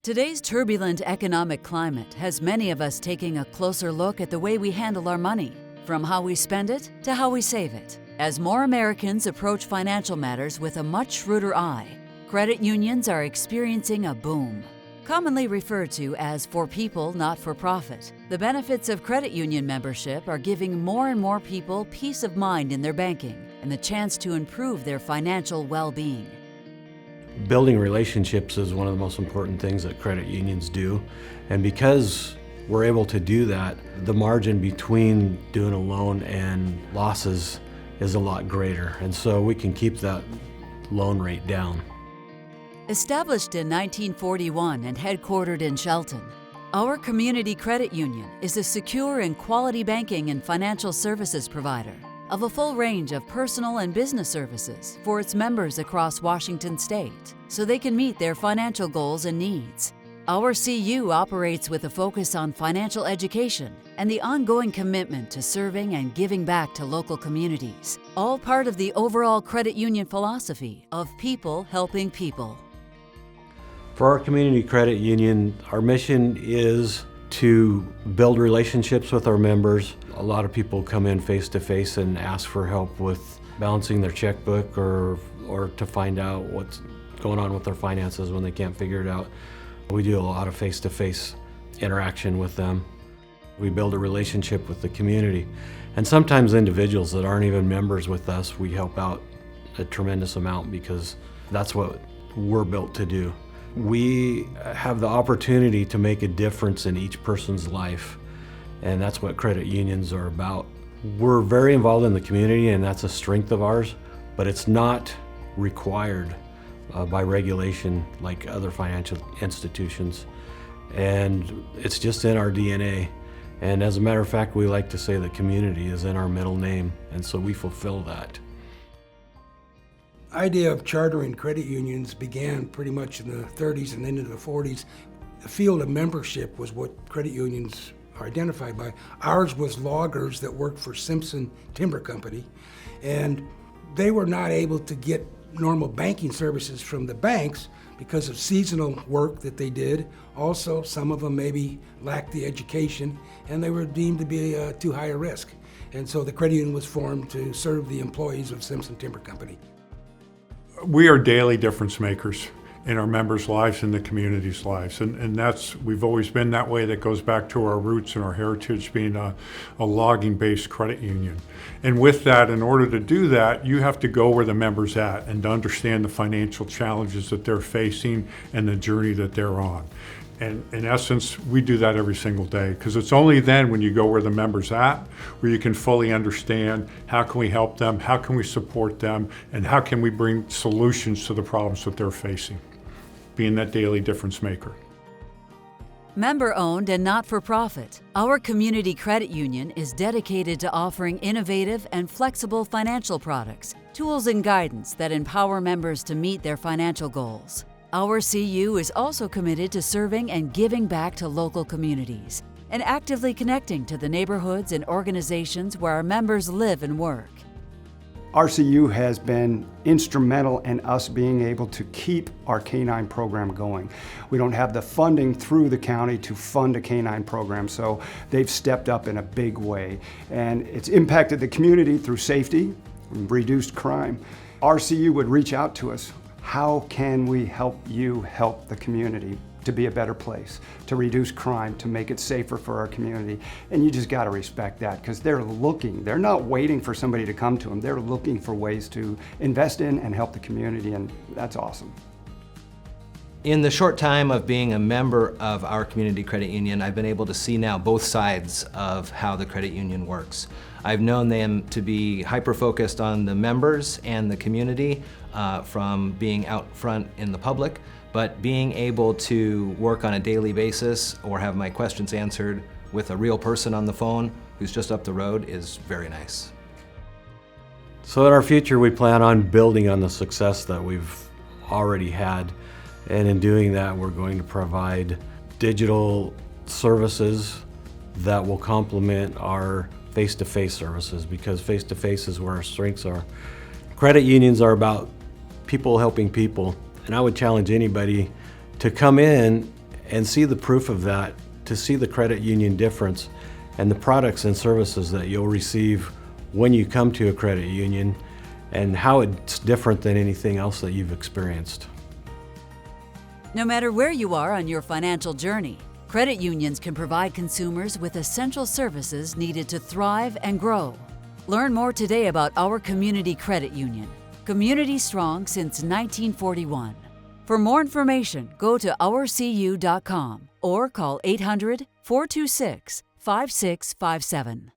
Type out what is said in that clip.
Today's turbulent economic climate has many of us taking a closer look at the way we handle our money, from how we spend it to how we save it. As more Americans approach financial matters with a much shrewder eye, credit unions are experiencing a boom. Commonly referred to as for people, not for profit, the benefits of credit union membership are giving more and more people peace of mind in their banking and the chance to improve their financial well-being. Building relationships is one of the most important things that credit unions do, and because we're able to do that, the margin between doing a loan and losses is a lot greater, and so we can keep that loan rate down. Established in 1941 and headquartered in Shelton, Our Community Credit Union is a secure and quality banking and financial services provider of a full range of personal and business services for its members across Washington State, so they can meet their financial goals and needs. Our CU operates with a focus on financial education and the ongoing commitment to serving and giving back to local communities, all part of the overall credit union philosophy of people helping people. For our community credit union, our mission is to build relationships with our members. A lot of people come in face to face and ask for help with balancing their checkbook or to find out what's going on with their finances when they can't figure it out. We do a lot of face-to-face interaction with them. We build a relationship with the community. And sometimes individuals that aren't even members with us, we help out a tremendous amount because that's what we're built to do. We have the opportunity to make a difference in each person's life, and that's what credit unions are about. We're very involved in the community, and that's a strength of ours, but it's not required by regulation like other financial institutions, and it's just in our DNA. And as a matter of fact, we like to say the community is in our middle name, and so we fulfill that. The idea of chartering credit unions began pretty much in the 30s and into the 40s. The field of membership was what credit unions are identified by. Ours was loggers that worked for Simpson Timber Company, and they were not able to get normal banking services from the banks because of seasonal work that they did. Also, some of them maybe lacked the education, and they were deemed to be too high a risk. And so the credit union was formed to serve the employees of Simpson Timber Company. We are daily difference makers in our members' lives and the community's lives. And we've always been that way. That goes back to our roots and our heritage being a logging-based credit union. And with that, in order to do that, you have to go where the member's at and to understand the financial challenges that they're facing and the journey that they're on. And in essence, we do that every single day, because it's only then when you go where the member's at where you can fully understand how can we help them, how can we support them, and how can we bring solutions to the problems that they're facing, being that daily difference maker. Member-owned and not-for-profit, Our Community Credit Union is dedicated to offering innovative and flexible financial products, tools and guidance that empower members to meet their financial goals. Our CU is also committed to serving and giving back to local communities and actively connecting to the neighborhoods and organizations where our members live and work. OURCU has been instrumental in us being able to keep our K-9 program going. We don't have the funding through the county to fund a K-9 program, so they've stepped up in a big way. And it's impacted the community through safety, reduced crime. OURCU would reach out to us. How can we help you help the community to be a better place, to reduce crime, to make it safer for our community? And you just got to respect that, because they're looking. They're not waiting for somebody to come to them. They're looking for ways to invest in and help the community, and that's awesome. In the short time of being a member of Our Community Credit Union, I've been able to see now both sides of how the credit union works. I've known them to be hyper-focused on the members and the community from being out front in the public, but being able to work on a daily basis or have my questions answered with a real person on the phone who's just up the road is very nice. So in our future, we plan on building on the success that we've already had. And in doing that, we're going to provide digital services that will complement our face-to-face services, because face-to-face is where our strengths are. Credit unions are about people helping people, and I would challenge anybody to come in and see the proof of that, to see the credit union difference and the products and services that you'll receive when you come to a credit union and how it's different than anything else that you've experienced. No matter where you are on your financial journey, credit unions can provide consumers with essential services needed to thrive and grow. Learn more today about our community credit union, community strong since 1941. For more information, go to OURCU.com or call 800-426-5657.